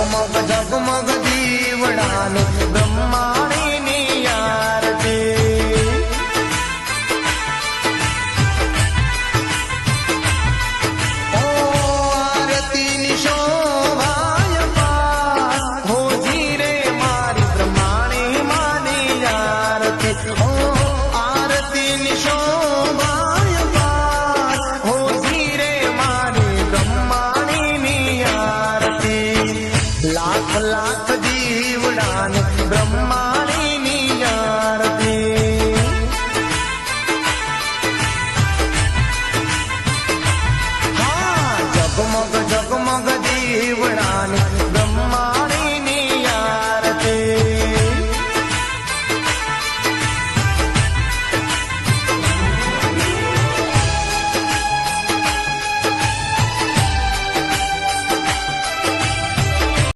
જગમગ જગમગ દીવડાને બ્રહ્માણીની આરતી ઓ આરતીની શોભાય પાર હો જીરે મારી બ્રહ્માણી માની આરતી ઓ આરતીની શોભાય પાર હો જીરે મારી બ્રહ્માણીની આરતી લાખ લાખ